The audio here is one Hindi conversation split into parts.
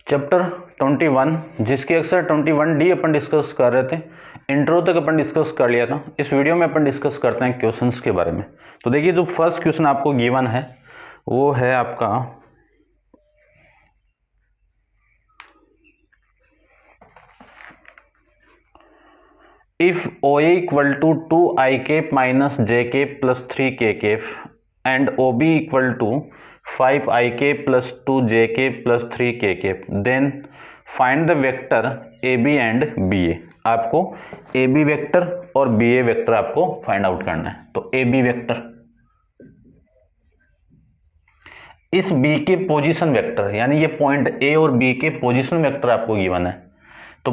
चैप्टर 21 जिसके अक्सर 21D अपन डिस्कस कर रहे थे, इंट्रो तक अपन डिस्कस कर लिया था। इस वीडियो में अपन डिस्कस करते हैं क्वेश्चंस के बारे में। तो देखिए, जो फर्स्ट क्वेश्चन आपको गिवन है वो है आपका if OA equal to 2i cap minus j cap plus 3k cap and OB equal to 5i cap plus 2j cap plus 3k cap, then find the vector AB and BA। आपको AB वेक्टर और BA वेक्टर आपको फाइंड आउट करना है। तो AB वेक्टर, इस B के पोजीशन वेक्टर, यानी ये पॉइंट A और B के पोजीशन वेक्टर आपको गिवन है। तो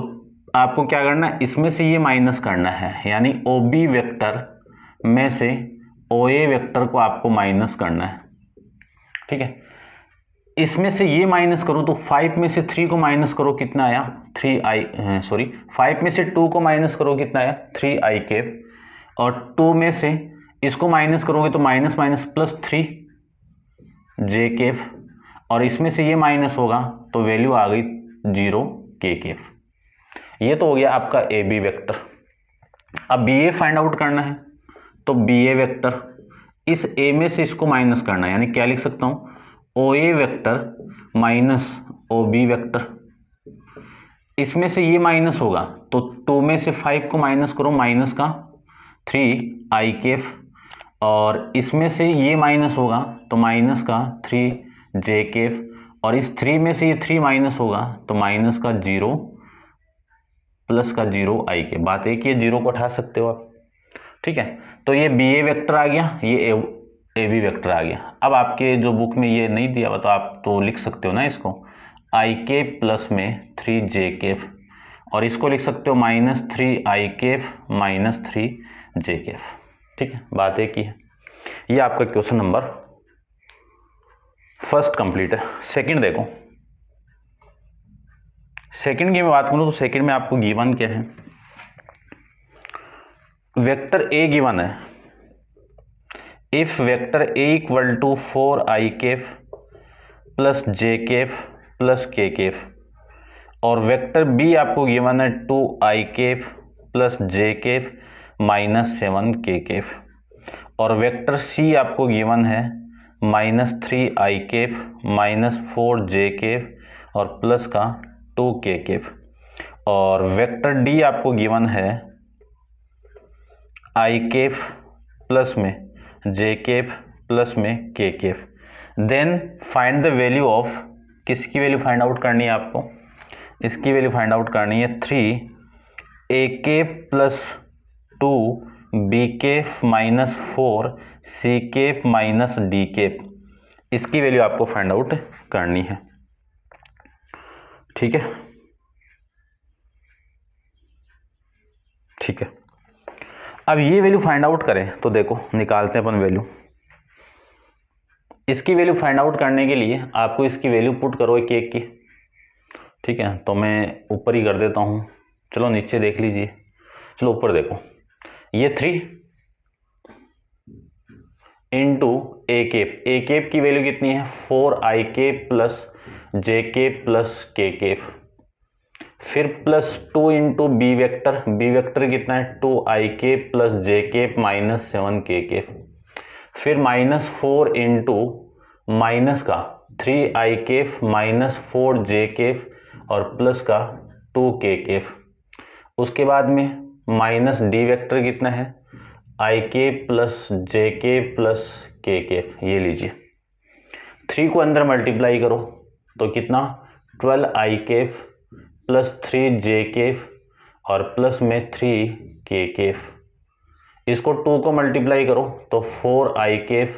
आपको क्या करना है, इसमें से ये माइनस करना है, यानी OB वेक्टर में से OA वेक्टर को आपको माइनस करना है। ठीक है, इसमें से ये माइनस करो तो 5 में से 3 को माइनस करो, कितना आया 5 में से 2 को माइनस करो, कितना आया 3i कैप, और 2 में से इसको माइनस करोगे तो minus minus plus 3j cap, और इसमें से ये माइनस होगा तो वैल्यू आ गई 0k कैप। ये तो हो गया आपका AB वेक्टर। अब BA फाइंड आउट करना है, तो BA वेक्टर, इस A में से इसको माइनस करना है, यानी क्या लिख सकता हूं, OA vector minus OB vector. इसमें से ये माइनस होगा तो 2 में से 5 को माइनस करो, माइनस का 3i कैप, और इसमें से ये माइनस होगा तो माइनस का 3j कैप, और इस 3 में से ये 3 माइनस होगा तो माइनस का 0 प्लस का 0i के। बात एक, ये 0 को उठा सकते हो आप। ठीक है, तो ये BA वेक्टर आ गया, ये AB वेक्टर आ गया। अब आपके जो बुक में ये नहीं दिया हुआ तो आप तो लिख सकते हो ना इसको i कैप प्लस में 3j कैप, और इसको लिख सकते हो minus 3i cap minus 3j cap. ठीक है, बात एक ही है। ये आपका क्वेश्चन नंबर फर्स्ट कंप्लीट है। सेकंड देखो, सेकंड की मैं बात करूं तो सेकंड में आपको गिवन क्या है, वेक्टर A गिवन है। If vector A equal to 4i cap plus j cap plus k cap, और वेक्टर B आपको गिवन है 2i cap plus j cap minus 7k cap, और वेक्टर C आपको गिवन है minus 3i cap minus 4j cap और प्लस का 2k कैप, और वेक्टर D आपको गिवन है i कैप प्लस में j कैप प्लस में k cap. Then find the value of, किसकी वैल्यू फाइंड आउट करनी है आपको, इसकी वैल्यू फाइंड आउट करनी है 3a cap plus 2b cap minus 4c cap minus d cap. इसकी वैल्यू आपको फाइंड आउट करनी है। ठीक है, ठीक है। अब ये वैल्यू फाइंड आउट करें तो देखो, निकालते हैं अपन वैल्यू। इसकी वैल्यू फाइंड आउट करने के लिए आपको इसकी वैल्यू पुट करो एक एक की। ठीक है, तो मैं ऊपर ही कर देता हूं, चलो नीचे देख लीजिए। चलो ऊपर देखो, ये 3 इंटू a कैप की वैल्यू कितनी है 4i cap plus j cap plus k cap, फिर प्लस 2 इंटू बी वेक्टर कितना है 2i cap plus j cap minus 7k cap, फिर माइनस 4 इंटू माइनस का 3i cap minus 4j cap और प्लस का 2k कैप। उसके बाद में माइनस d वेक्टर कितना है i cap plus j cap plus k cap. ये लीजिए, 3 को अंदर मल्टीप्लाई करो तो कितना 12i cap plus 3j cap और प्लस में 3k कैप। इसको 2 को मल्टीप्लाई करो तो 4i cap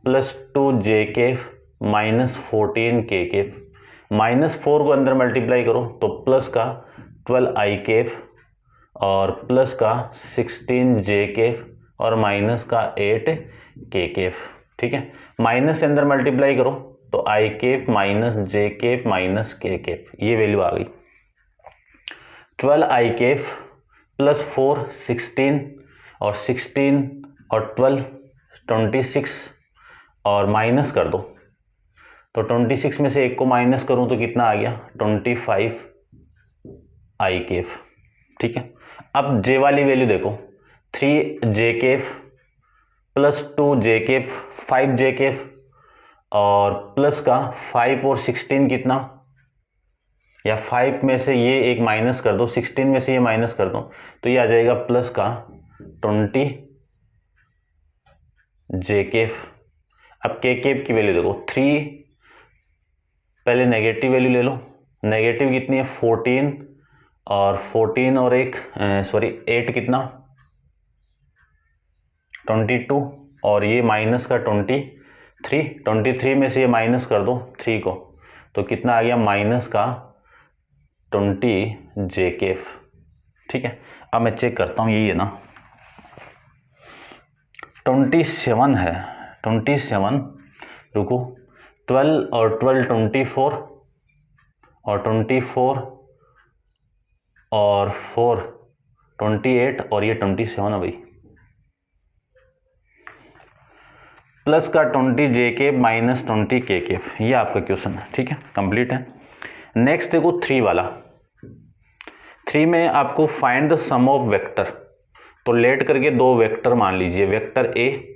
plus 2j cap minus 14k cap. Minus 4 को अंदर मल्टीप्लाई करो तो प्लस का 12i कैप और प्लस का 16j कैप और माइनस का 8k कैप। ठीक है, माइनस से अंदर मल्टीप्लाई करो तो i cap minus j cap minus k cap. ये वैल्यू आ गई 12i कैप प्लस 4 16 और 16 और 12 26 और माइनस कर दो तो 26 में से 1 को माइनस करूं तो कितना आ गया 25 आई केफ। ठीक है, अब जे वाली वैल्यू देखो 3 जे केफ प्लस 2 जे केफ 5 जे केफ और प्लस का 5 और 16 कितना, या 5 में से ये एक माइनस कर दो, 16 में से ये माइनस कर दो तो ये आ जाएगा प्लस का 20 जे केफ। अब के केफ की वैल्यू देखो 3, पहले नेगेटिव वैल्यू ले लो, नेगेटिव कितनी है 14 और 14 और 8 कितना 22 और ये माइनस का 23 में से ये माइनस कर दो 3 को तो कितना आ गया माइनस का 20 जे केफ। ठीक है, अब मैं चेक करता हूँ, यही है ना 27 है, 27 रुको 12 और 12 24 और 24 और 4 28 और ये 27 है भाई, प्लस का 20 जे केफ माइनस 20 के केफ, ये आपका क्वेश्चन है। ठीक है, कंप्लीट है। नेक्स्ट देखो 3 वाला, 3 में आपको find the sum of vector, तो लेट करके दो वेक्टर मान लीजिए, vector a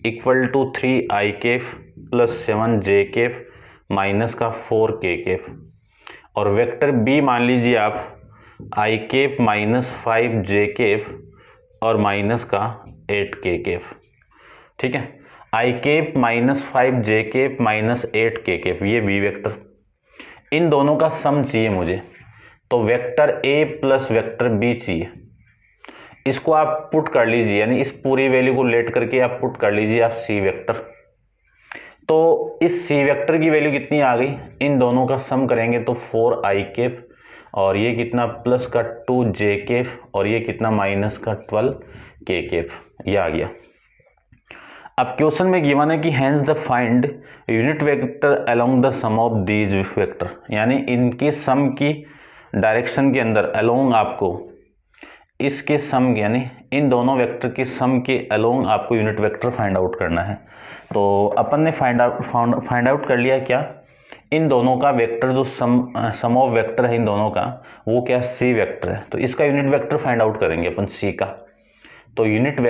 equal to 3 i cap plus 7 j cap minus का 4 के केफ, और वेक्टर बी मान लीजिए आप आई केफ माइनस 5 जे केफ और माइनस का 8 के केफ। ठीक है, आई केफ माइनस 5 जे केफ माइनस 8 के केफ, ये बी वेक्टर, इन दोनों का सम चाहिए मुझे, तो vector A plus vector B चाहिए। इसको आप पुट कर लीजिए, यानी इस पूरी वैल्यू को लेट करके आप पुट कर लीजिए आप सी वेक्टर, तो इस सी वेक्टर की वैल्यू कितनी आ गई, इन दोनों का सम करेंगे तो 4 आई केफ और ये कितना प्लस का 2 जे केफ और ये कितना माइनस का 12 के केफ, ये आ गया। अब क्वेश्चन में गिवन है कि hence the find unit vector along the sum of these vector, यानी इनके सम की डायरेक्शन के अंदर अलोंग आपको इसके सम यानी इन दोनों वेक्टर के सम के अलोंग आपको यूनिट वेक्टर फाइंड आउट करना है। तो अपन ने फाइंड आउट कर लिया क्या, इन दोनों का वेक्टर जो सम ऑफ वेक्टर है इन दोनों का वो क्या सी वेक्टर है, तो इसका यूनिट वेक्टर फाइंड आउट करेंगे अपन सी का। तो यूनिट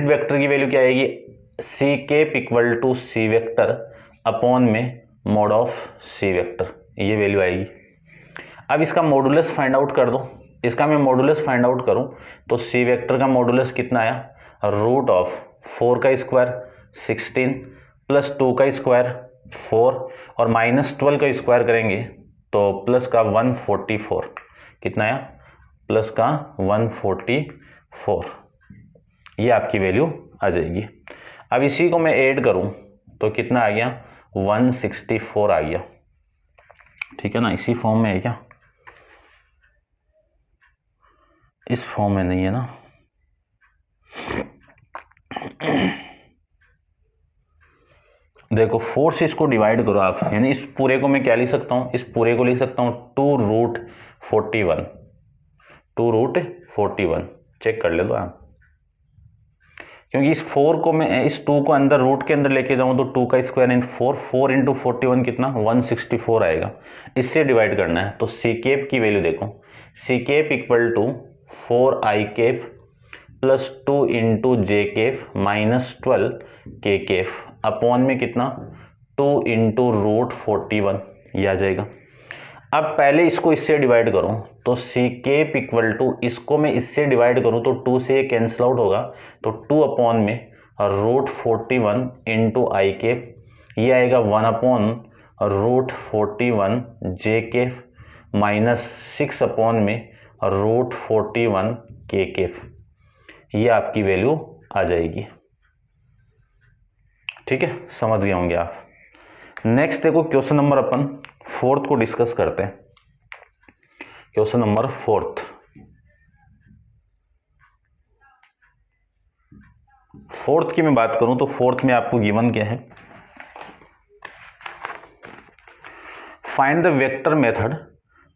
वेक्टर की वैल्यू क्या आएगी, c cap equal to c vector upon में मॉड ऑफ सी वेक्टर, ये वैल्यू आएगी। अब इसका मॉडुलस फाइंड आउट कर दो, इसका मैं मॉडुलस फाइंड आउट करूं तो सी वेक्टर का मॉडुलस कितना आया, रूट ऑफ 4 का स्क्वायर 16 प्लस 2 का स्क्वायर 4 और माइनस 12 का स्क्वायर करेंगे तो प्लस का 144, कितना आया प्लस का 144, ये आपकी वैल्यू आ जाएगी। अब इसी को मैं ऐड करूं तो कितना आ गया 164 आ गया। ठीक है ना, इसी फॉर्म में है क्या, इस फॉर्म में नहीं है ना, देखो 4 से इसको डिवाइड करो आप, यानी इस पूरे को मैं क्या लिख सकता हूं, इस पूरे को लिख सकता हूं 2 रूट 41, चेक कर ले दो आप, क्योंकि इस 4 को मैं इस 2 को अंदर रूट के अंदर लेके जाऊं तो 2 का स्क्वायर इन 4 इंटू 41 कितना 164 आएगा, इससे डिवाइड करना है। तो सी केप की वैल्यू देखो, c cap equal to 4 i cap plus 2 into j cap minus 12 k Kaif upon में कितना 2 इंटू रूट 41, ये आ जाएगा। अब पहले इसको इससे डिवाइड करो तो सी केप इक्वल टू, इसको मैं इससे डिवाइड करूं तो 2 से ये कैंसिल आउट होगा तो 2 अपॉन में रूट 41 इंटू आई केप, ये आएगा 1 अपॉन रूट 41 जे केफ माइनस 6 अपॉन में रूट 41 के केफ, ये आपकी वैल्यू आ जाएगी। ठीक है, समझ गए होंगे आप। नेक्स्ट देखो क्वेश्चन नंबर अपन 4 को डिस्कस करते हैं। क्वेश्चन नंबर 4 की मैं बात करूं तो 4 में आपको गिवन क्या है, find the vector method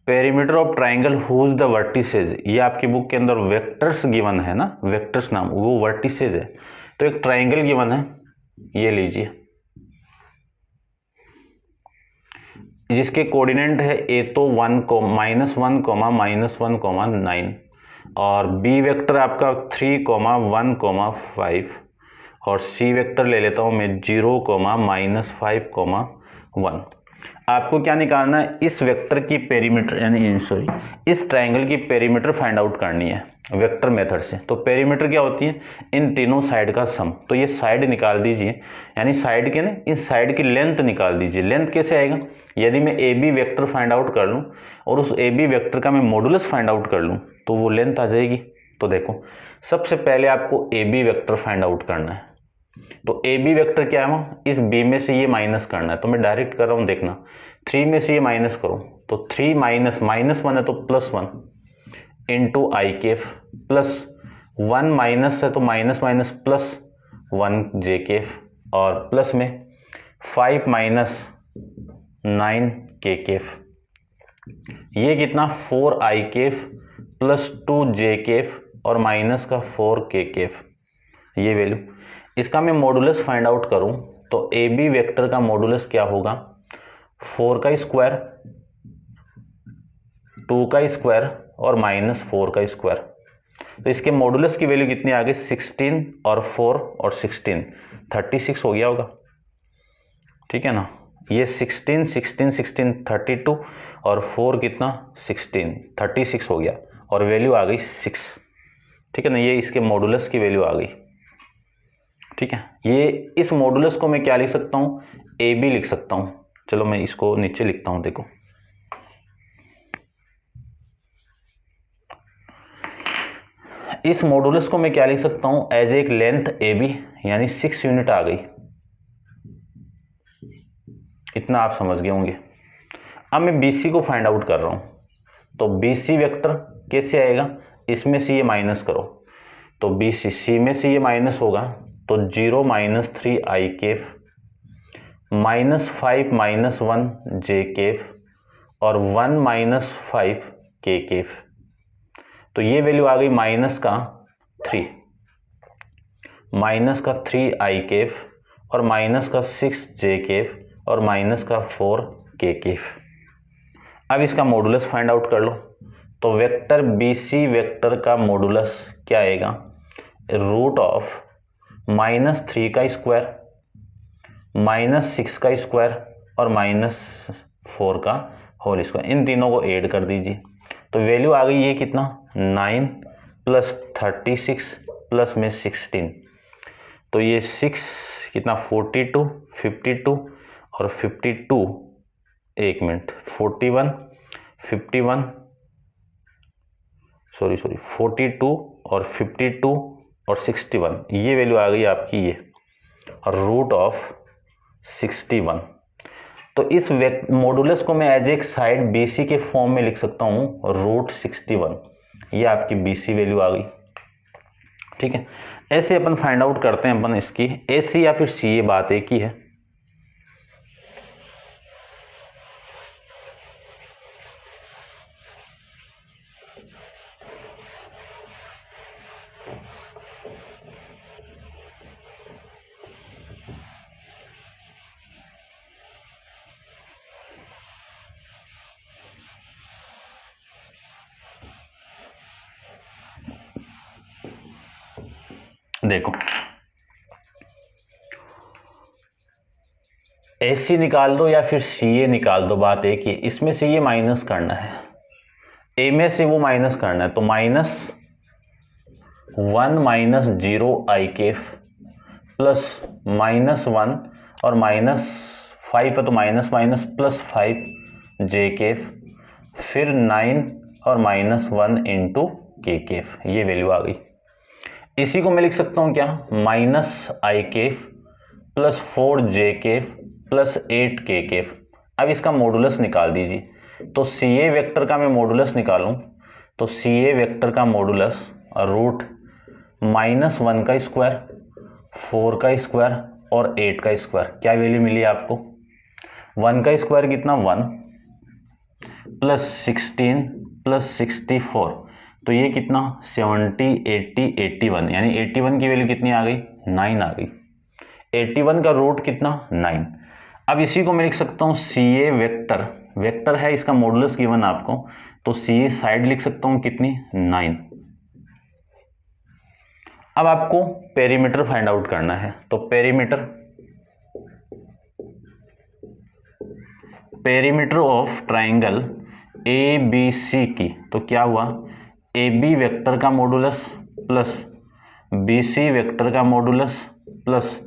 perimeter of triangle whose the vertices, ये आपकी बुक के अंदर वेक्टर्स गिवन है ना, वेक्टर्स नाम वो वर्टिसेज है। तो एक ट्राइंगल गिवन है ये लीजिए, जिसके कोऑर्डिनेट है ए तो -1, -1, -1, और बी वेक्टर आपका 3, 1, 5, और सी वेक्टर ले लेता हूं मैं 0, -5, 1। आपको क्या निकालना है, इस वेक्टर की पेरीमीटर यानी सॉरी इस ट्रायंगल की पेरीमीटर फाइंड आउट करनी है वेक्टर मेथड से। तो पेरीमीटर क्या होती है, इन तीनों साइड का सम। तो ये साइड निकाल दीजिए, यानी साइड के ना इस साइड की लेंथ निकाल दीजिए। लेंथ कैसे आएगा, यदि मैं A B vector find out कर लूँ और उस ए बी वेक्टर का मैं मॉडुलस फाइंड आउट कर लूँ तो वो लेंथ आ जाएगी। तो देखो, सबसे पहले आपको A B vector find out करना है। तो ए बी वेक्टर क्या है, इस बी में से ये माइनस करना है। तो मैं डायरेक्ट कर रहा हूँ, देखना 3 में से ये माइनस करो तो 3 -1 है तो +1 इंटू आई केफ, प्लस 1 माइनस है तो माइनस +1 जे केफ, और प्लस में 5 -9 के केफ। ये कितना 4 आई केफ प्लस 2 जे केफ और माइनस का 4 के केफ, ये वैल्यू। इसका मैं मॉडुलस फाइंड आउट करूं तो ए बी वेक्टर का मॉडुलस क्या होगा, 4 का स्क्वायर, 2 का स्क्वायर और -4 का स्क्वायर। तो इसके मॉडुलस की वैल्यू कितनी आ गई, 16 और 4 और 16, 36 हो गया होगा, ठीक है ना। ये 16 16 16 32 और 4 कितना 16, 36 हो गया, और वैल्यू आ गई 6, ठीक है ना। ये इसके मॉडुलस की वैल्यू आ गई, ठीक है। ये इस मॉडुलस को मैं क्या लिख सकता हूँ, ए बी लिख सकता हूँ। चलो मैं इसको नीचे लिखता हूँ, देखो इस मॉडुलस को मैं क्या लिख सकता हूँ, एज एक लेंथ ए बी, यानी 6 यूनिट आ गई। इतना आप समझ गए होंगे। अब मैं बी सी को फाइंड आउट कर रहा हूँ, तो बी सी वेक्टर कैसे आएगा, इसमें से ये माइनस करो तो बी सी में से ये माइनस होगा तो 0 -3 आई केफ, -5 -1 जे केफ और 1 -5 के केफ। तो ये वैल्यू आ गई -3 आई केफ और -6 जे केफ और -4 के केफ। अब इसका मॉडुलस फाइंड आउट कर लो। तो वेक्टर बी सी वेक्टर का मॉडुलस क्या आएगा, रूट ऑफ -3 का स्क्वायर, -6 का स्क्वायर और -4 का होल स्क्वायर। इन तीनों को ऐड कर दीजिए तो वैल्यू आ गई ये कितना 9 + 36 प्लस में 16। तो ये 6 कितना 42 52 और 52, एक मिनट 41 51 42 और 52 और 61, ये वैल्यू आ गई आपकी ये रूट ऑफ 61। तो इस मॉडुलस को मैं एज एक साइड BC के फॉर्म में लिख सकता हूं रूट 61, ये आपकी BC वैल्यू आ गई, ठीक है। ऐसे अपन फाइंड आउट करते हैं अपन इसकी AC या फिर CA, बात एक ही है। देखो AC निकाल दो या फिर CA निकाल दो, बात एक ही। इसमें से ये माइनस करना है, A में से वो माइनस करना है, तो -1 -0 आई केफ प्लस -1 और -5 है तो माइनस +5 जे केफ, फिर 9 और -1 इंटू के केफ, ये वैल्यू आ गई। इसी को मैं लिख सकता हूं क्या, -i Kaif plus 4 J Kaif plus 8 के केफ। अब इसका मॉडुलस निकाल दीजिए। तो CA वेक्टर का मैं मॉडुलस निकालूं तो CA वेक्टर का मॉडुलस रूट -1 का स्क्वायर, 4 का स्क्वायर और 8 का स्क्वायर। क्या वैल्यू मिली आपको, 1 का स्क्वायर कितना 1 प्लस 16 प्लस 64, तो ये कितना 70 80 81, यानी 81 की वैल्यू कितनी आ गई 9 आ गई। 81 का रूट कितना 9। अब इसी को मैं लिख सकता हूँ सी ए वेक्टर, वेक्टर है इसका मॉडुलस गिवन आपको, तो सी ए साइड लिख सकता हूँ कितनी 9। अब आपको पेरीमीटर फाइंड आउट करना है, तो perimeter of triangle a b c की, तो क्या हुआ ए बी वेक्टर का modulus plus b c vector का modulus plus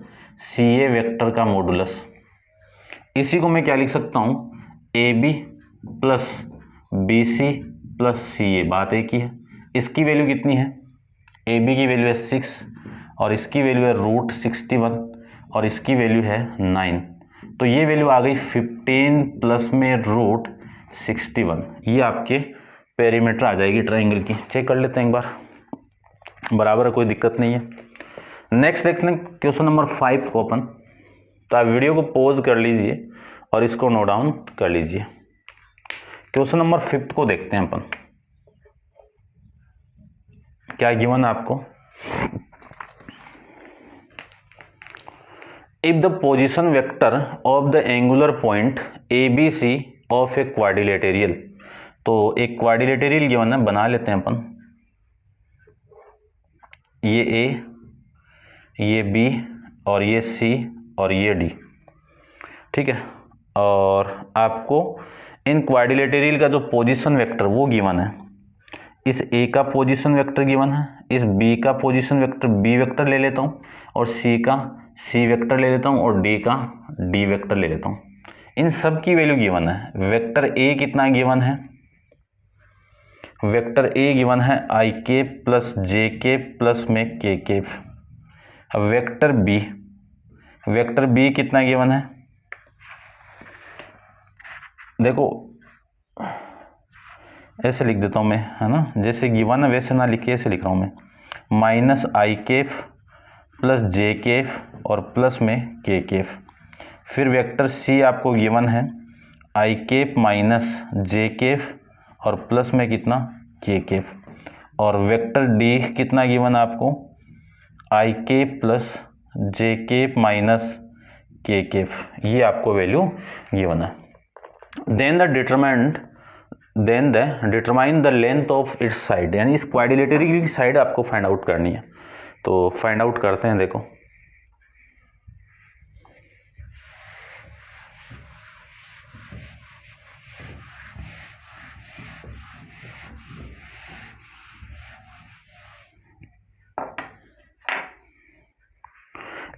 c a vector का मॉडुलस। इसी को मैं क्या लिख सकता हूं a b plus b c plus c a, बात एक ही है। इसकी वैल्यू कितनी है, ए बी की वैल्यू है 6 और इसकी वैल्यू है रूट 61 और इसकी वैल्यू है 9, तो ये वैल्यू आ गई 15 प्लस में रूट 61। ये आपके पेरीमीटर आ जाएगी ट्राइंगल की। चेक कर लेते हैं एक बार, बराबर है, कोई दिक्कत नहीं है। नेक्स्ट देखते हैं क्वेश्चन नंबर 5 को अपन, तो आप वीडियो को पॉज कर लीजिए और इसको नोट डाउन कर लीजिए। क्वेश्चन नंबर 5 को देखते हैं अपन, क्या गिवन है आपको। If the position vector of the angular point a b c of a quadrilateral, तो एक क्वाड्रिलेटेरियल गिवन है, बना लेते हैं अपन। ये ए, ये बी और ये सी और ये डी, ठीक है। और आपको इन क्वाड्रिलेटेरियल का जो पोजीशन वेक्टर वो गिवन है, इस ए का पोजीशन वेक्टर गिवन है, इस बी का पोजीशन वेक्टर बी वेक्टर ले लेता हूँ और सी का सी वेक्टर ले लेता हूँ और डी का डी वेक्टर ले लेता हूँ। इन सब की वैल्यू गिवन है। वेक्टर ए कितना गिवन है, वेक्टर ए गिवन है आई के प्लस जे के प्लस में के के। वेक्टर बी कितना गिवन है, देखो ऐसे लिख देता हूँ मैं, है ना, जैसे गिवन है वैसे ना लिखे, ऐसे लिख रहा हूँ मैं, माइनस आई केफ प्लस जे केफ और प्लस में के केफ। फिर वेक्टर सी आपको गिवन है आई केफ माइनस जे केफ और प्लस में कितना के केफ। और वेक्टर डी कितना गिवन है आपको, आई केफ प्लस जे केफ माइनस के केफ। ये आपको वैल्यू गिवन है। Then determine the length of its side, यानी इस क्वाड्रिलेटरल की साइड आपको फाइंड आउट करनी है। तो फाइंड आउट करते हैं, देखो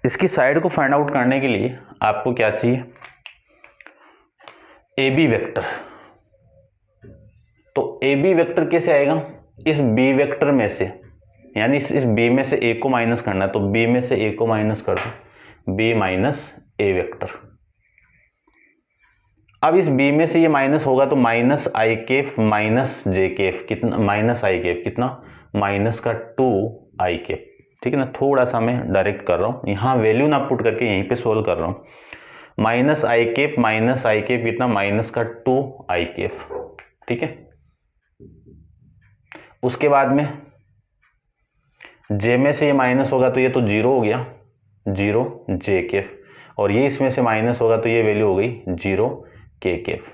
इसकी साइड को फाइंड आउट करने के लिए आपको क्या चाहिए, ए बी वेक्टर। तो ए बी वेक्टर कैसे आएगा, इस बी वेक्टर में से, यानी इस बी में से ए को माइनस करना है, तो बी में से ए को माइनस कर दो, बी माइनस ए वेक्टर। अब इस बी में से ये माइनस होगा तो माइनस आई केफ माइनस जे केफ, कितना माइनस आई केफ, कितना माइनस का 2 आई केफ, ठीक है ना। थोड़ा सा मैं डायरेक्ट कर रहा हूँ, यहाँ वैल्यू ना पुट करके यहीं पे सोल्व कर रहा हूँ। माइनस आई केफ कितना माइनस का 2 आई केफ, ठीक है। उसके बाद में जे में से ये माइनस होगा तो ये तो 0 हो गया, 0 जे केफ, और ये इसमें से माइनस होगा तो ये वैल्यू हो गई 0 के केफ।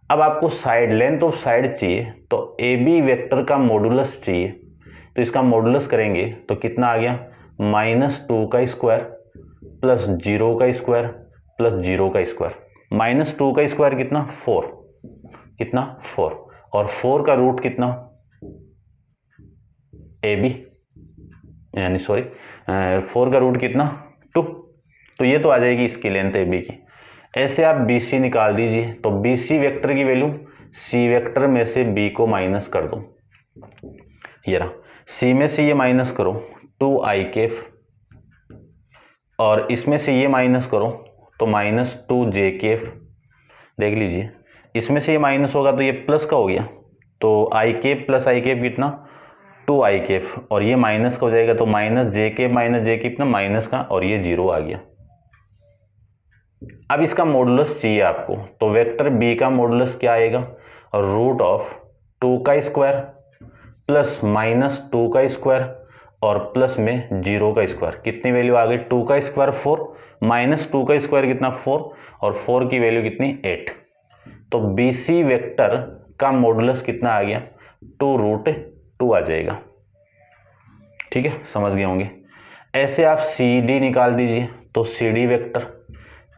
अब आपको साइड लेंथ ऑफ साइड चाहिए, तो ए बी वेक्टर का मॉडुलस चाहिए, तो इसका मॉडुलस करेंगे तो कितना आ गया, -2 का स्क्वायर प्लस 0 का स्क्वायर प्लस 0 का स्क्वायर। -2 का स्क्वायर कितना 4, कितना 4, और 4 का रूट कितना ए बी, यानी सॉरी 4 का रूट कितना 2, तो ये तो आ जाएगी इसकी लेंथ ए बी की। ऐसे आप बी सी निकाल दीजिए, तो बी सी वेक्टर की वैल्यू सी वेक्टर में से बी को माइनस कर दो, ये रहा, सी में से ये माइनस करो 2 आई केफ, और इसमें से ये माइनस करो तो -2 जे केफ। देख लीजिए, इसमें से ये माइनस होगा तो ये प्लस का हो गया, तो आई केफ प्लस आई केफ कितना 2 आई केफ, और ये माइनस का हो जाएगा तो माइनस जे केफ कितना माइनस का, और ये 0 आ गया। अब इसका मॉडुलस चाहिए आपको, तो वेक्टर बी का मॉडुलस क्या आएगा, रूट ऑफ 2 का स्क्वायर प्लस -2 का स्क्वायर और प्लस में 0 का स्क्वायर, कितनी वैल्यू आ गई, 2 का स्क्वायर 4 माइनस 2 का स्क्वायर कितना 4, और 4 की वैल्यू कितनी 8। तो BC वेक्टर का मॉडुलस कितना आ गया, 2√2 आ जाएगा। ठीक है, समझ गए होंगे। ऐसे आप CD निकाल दीजिए, तो CD वेक्टर,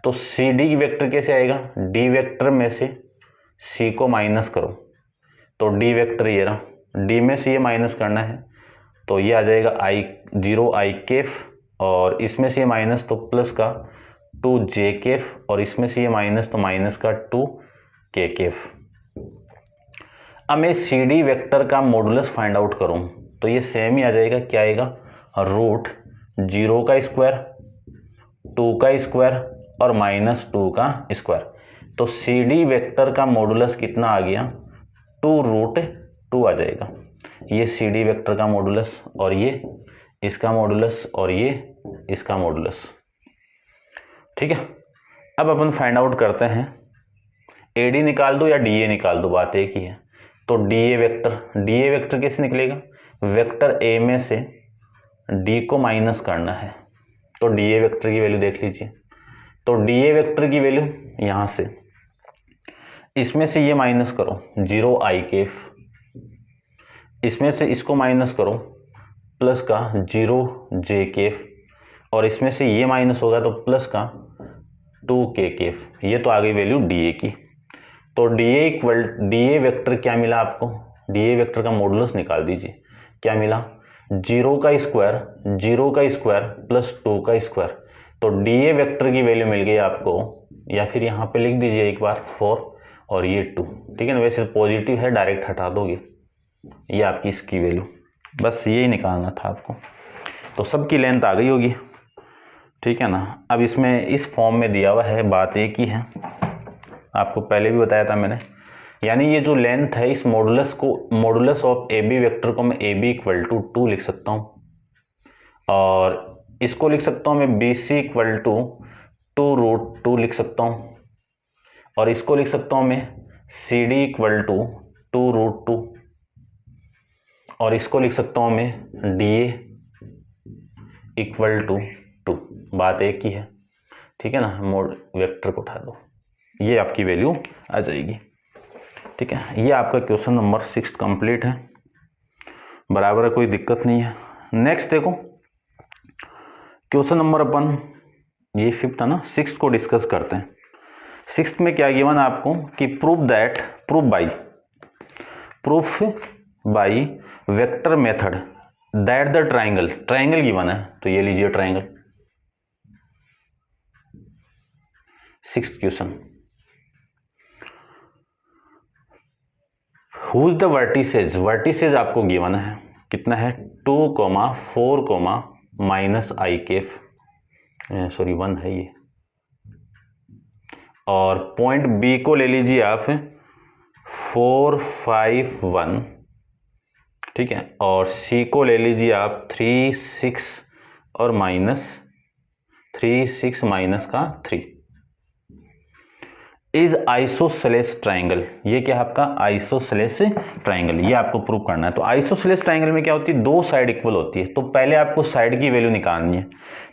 तो CD वेक्टर कैसे आएगा, D वेक्टर में से C को माइनस करो, तो D वेक्टर ये रहा, D में से ये माइनस करना है, तो ये आ जाएगा I0 I कैफ, और इसमें से ये माइनस तो प्लस का 2J कैफ, और इसमें से ये माइनस तो माइनस का 2K कैफ। अब मैं CD वेक्टर का मॉडुलस फाइंड आउट करूं तो ये सेम ही आ जाएगा, क्या आएगा, √0 का स्क्वायर, 2 का स्क्वायर और -2 का स्क्वायर। तो CD वेक्टर का मॉडुलस कितना आ गया, 2√2 आ जाएगा। ये CD वेक्टर का मॉडुलस, और ये इसका मॉडुलस, और ये इसका मॉडुलस। ठीक है, अब अपन फाइंड आउट करते हैं, AD निकाल दो या DA निकाल दो, बात एक ही है। तो DA वेक्टर कैसे निकलेगा, वेक्टर A में से D को माइनस करना है, तो DA वेक्टर की वैल्यू देख लीजिए। तो DA वेक्टर की वैल्यू यहां से, इसमें से ये माइनस करो 0 I कैफ, इसमें से इसको माइनस करो प्लस का 0 J कैफ, और इसमें से ये माइनस होगा तो प्लस का 2K कैफ। ये तो आ गई वैल्यू DA की। तो DA वेक्टर क्या मिला आपको, DA वेक्टर का मॉडुलस निकाल दीजिए, क्या मिला, 0 का स्क्वायर प्लस 2 का स्क्वायर। तो DA वेक्टर की वैल्यू मिल गई आपको, या फिर यहाँ पे लिख दीजिए एक बार 4 और ये 2। ठीक है ना, वैसे पॉजिटिव है, डायरेक्ट हटा दोगे, ये आपकी इसकी वैल्यू, बस यही निकालना था आपको। तो सबकी लेंथ आ गई होगी। ठीक है ना, अब इसमें इस फॉर्म में दिया हुआ है, बात एक ही है, आपको पहले भी बताया था मैंने, यानी ये जो लेंथ है, इस मॉडुलस ऑफ AB वेक्टर को मैं AB = 2 लिख सकता हूँ, और इसको लिख सकता हूँ मैं BC = 2√2 लिख सकता हूँ, और इसको लिख सकता हूँ मैं CD = 2√2, और इसको लिख सकता हूँ मैं DA = 2। बात एक ही है। ठीक है ना, मोड वेक्टर को उठा दो, ये आपकी वैल्यू आ जाएगी। ठीक है, ये आपका क्वेश्चन नंबर 6 कंप्लीट है, बराबर है, कोई दिक्कत नहीं है। नेक्स्ट देखो, क्वेश्चन नंबर अपन ये 5th है ना, 6th को डिस्कस करते हैं। 6th में क्या गिवन है आपको कि proof by vector method that the triangle given है, तो ये लीजिए triangle. 6th question, whose the vertices आपको गिवन है, कितना है, 2, 4, -I कैफ, सॉरी 1 है ये, और पॉइंट B को ले लीजिए आप 4, 5, 1। ठीक है, और C को ले लीजिए आप 3, 6 और -3 इज आइसोसेलेस ट्राइंगल। ये क्या है आपका आइसोसेलेस ट्राइंगल, ये आपको प्रूव करना है। तो आइसोसेलेस ट्राइंगल में क्या होती है, 2 साइड इक्वल होती है, तो पहले आपको साइड की वैल्यू निकालनी है।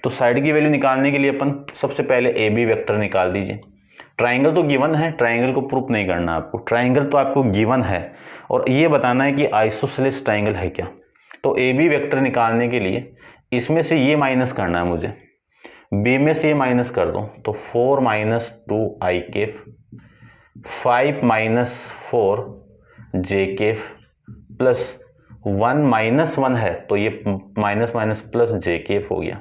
तो साइड की वैल्यू निकालने के लिए अपन सबसे पहले AB वेक्टर निकाल दीजिए। ट्राइंगल तो गिवन है, ट्राइंगल को प्रूफ नहीं करना आपको, ट्राइंगल तो आपको गिवन है, और ये बताना है कि आइसोसेलेस ट्राइंगल है क्या। तो AB वेक्टर निकालने के लिए इसमें से ये माइनस करना है मुझे, B में से ये माइनस कर दो, तो 4 - 2I Kaif, 5 - 4J Kaif, plus 1 - 1 है, तो ये माइनस प्लस J कैफ हो गया।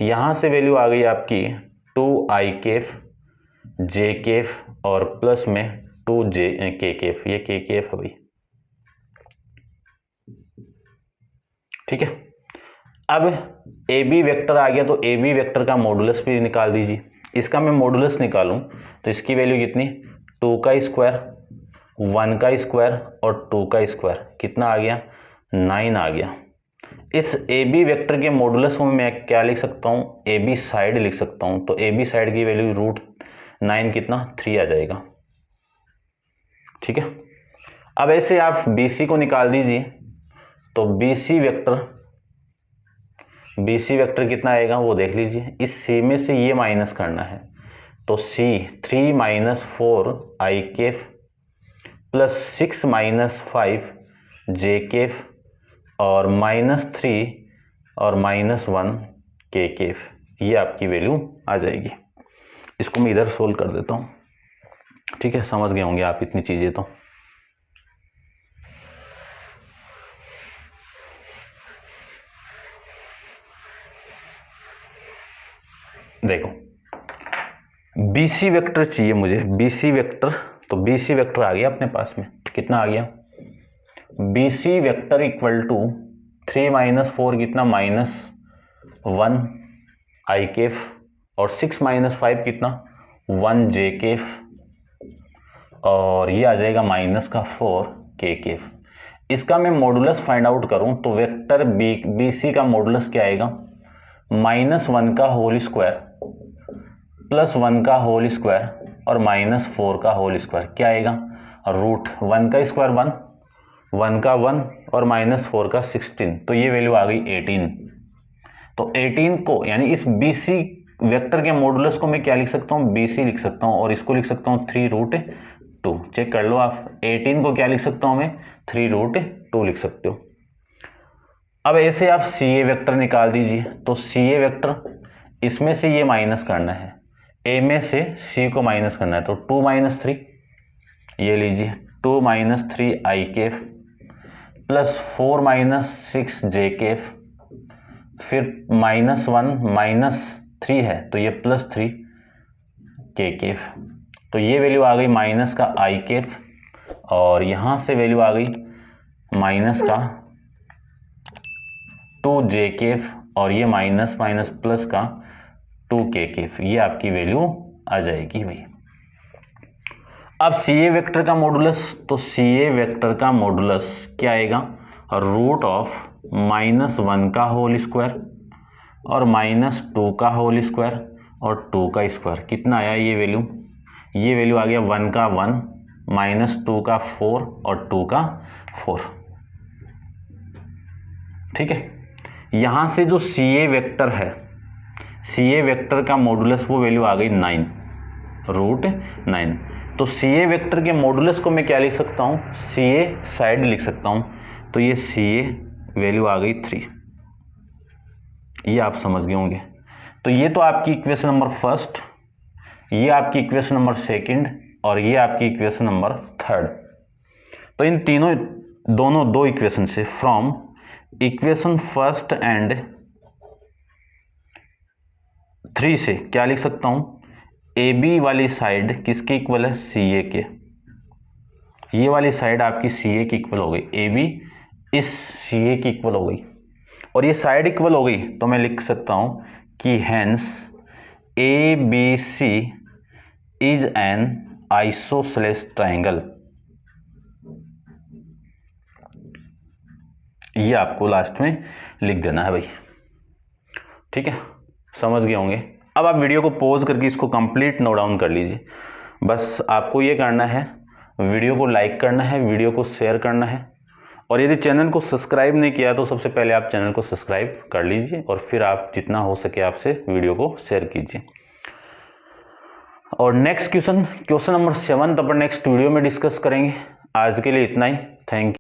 यहां से वैल्यू आ गई आपकी 2I कैफ, J कैफ और प्लस में 2K कैफ, ये K कैफ है भाई। ठीक है, अब AB वेक्टर आ गया, तो AB वेक्टर का मॉडुलस भी निकाल दीजिए। इसका मैं मॉडुलस निकालूं तो इसकी वैल्यू कितनी, 2 का स्क्वायर, 1 का स्क्वायर और 2 का स्क्वायर, कितना आ गया, 9 आ गया। इस AB वेक्टर के मॉडुलस को मैं क्या लिख सकता हूं, AB साइड लिख सकता हूं। तो AB साइड की वैल्यू √9 कितना, 3 आ जाएगा। ठीक है, अब ऐसे आप BC को निकाल दीजिए। तो BC वेक्टर BC वेक्टर कितना आएगा वो देख लीजिए। इस C में से ये माइनस करना है, तो C 3 minus 4 I Kaif plus 6 minus 5 J Kaif और -3 और -1 K कैफ, ये आपकी वैल्यू आ जाएगी। इसको मैं इधर सोल्व कर देता हूँ। ठीक है, समझ गए होंगे आप इतनी चीजें तो। देखो BC वेक्टर चाहिए मुझे, BC वेक्टर, तो BC वेक्टर आ गया अपने पास में। कितना आ गया? BC vector equal to 3 minus 4 कितना, -1 I कैफ और 6 माइनस 5 कितना, 1 J कैफ और ये आ जाएगा -4 K कैफ। इसका मैं मॉडुलस फाइंड आउट करूं तो वेक्टर BC का मॉडुलस क्या आएगा, -1 का होल स्क्वायर प्लस 1 का होल स्क्वायर और -4 का होल स्क्वायर, क्या आएगा, रूट 1 का स्क्वायर 1, 1 का 1 और -4 का 16, तो ये वैल्यू आ गई 18। तो 18 को यानी इस BC वेक्टर के मॉडुलस को मैं क्या लिख सकता हूँ, BC लिख सकता हूँ और इसको लिख सकता हूँ 3√2। चेक कर लो आप, 18 को क्या लिख सकता हूँ मैं, 3√2 लिख सकते हो। अब ऐसे आप CA वेक्टर निकाल दीजिए। तो CA वेक्टर, इसमें से ये माइनस करना है, A में से C को माइनस करना है, तो 2 - 3, ये लीजिए 2 - 3 I Kaif plus 4 - 6 J Kaif, फिर -1 - 3 है तो ये +3 K कैफ। तो ये वैल्यू आ गई माइनस का I कैफ और यहां से वैल्यू आ गई माइनस का 2 J कैफ और ये माइनस प्लस का 2 K कैफ, ये आपकी वैल्यू आ जाएगी भाई। अब CA वेक्टर का मॉडुलस, तो CA वेक्टर का मॉडुलस क्या आएगा, रूट ऑफ -1 का होल स्क्वायर और -2 का होल स्क्वायर और 2 का स्क्वायर, कितना आया ये वैल्यू, ये वैल्यू आ गया 1 का 1 -2 का 4 और 2 का 4। ठीक है, यहां से जो CA वेक्टर है, CA वेक्टर का मॉडुलस वो वैल्यू आ गई 9, √9। तो CA वेक्टर के मॉडुलस को मैं क्या लिख सकता हूं, CA साइड लिख सकता हूं, तो ये CA वैल्यू आ गई 3, ये आप समझ गए होंगे। तो ये तो आपकी इक्वेशन नंबर फर्स्ट, ये आपकी इक्वेशन नंबर सेकंड और ये आपकी इक्वेशन नंबर थर्ड। तो इन तीनों दोनों दो इक्वेशन से फ्रॉम इक्वेशन फर्स्ट एंड 3 से क्या लिख सकता हूं, AB वाली साइड किसके इक्वल है, CA के। ये वाली साइड आपकी CA की इक्वल हो गई, AB इस CA की इक्वल हो गई और ये साइड इक्वल हो गई, तो मैं लिख सकता हूं कि hence ABC is an isosceles triangle. ये आपको लास्ट में लिख देना है भाई। ठीक है, समझ गए होंगे। अब आप वीडियो को पॉज करके इसको कंप्लीट नोट डाउन कर लीजिए। बस आपको ये करना है, वीडियो को लाइक करना है, वीडियो को शेयर करना है और यदि चैनल को सब्सक्राइब नहीं किया तो सबसे पहले आप चैनल को सब्सक्राइब कर लीजिए और फिर आप जितना हो सके आपसे वीडियो को शेयर कीजिए। और नेक्स्ट क्वेश्चन नंबर 7 अपन नेक्स्ट वीडियो में डिस्कस करेंगे। आज के लिए इतना ही, थैंक यू।